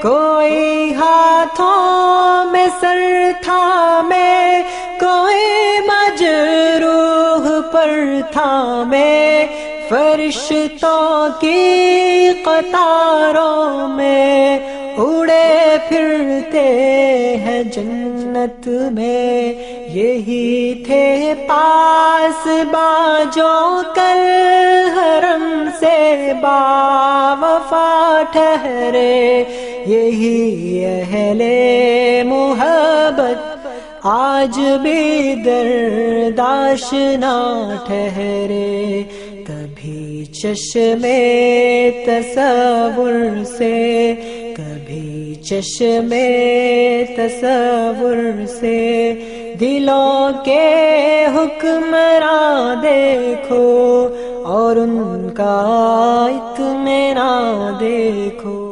कोई हाथों में सर थामे, कोई मजरूह पर थामे, फरिश्तों की कतारों में उड़े फिरते हैं जन्नत में। यही थे पास बाजो कल हरम से बावफा ठहरे, यही अहले मोहब्बत आज भी दरदाशना ठहरे। कभी चश्मे तसव्वुर से, कभी चश्मे तसव्वुर से, दिलों के हुक्मरां देखो और उनका इत्मीनान देखो।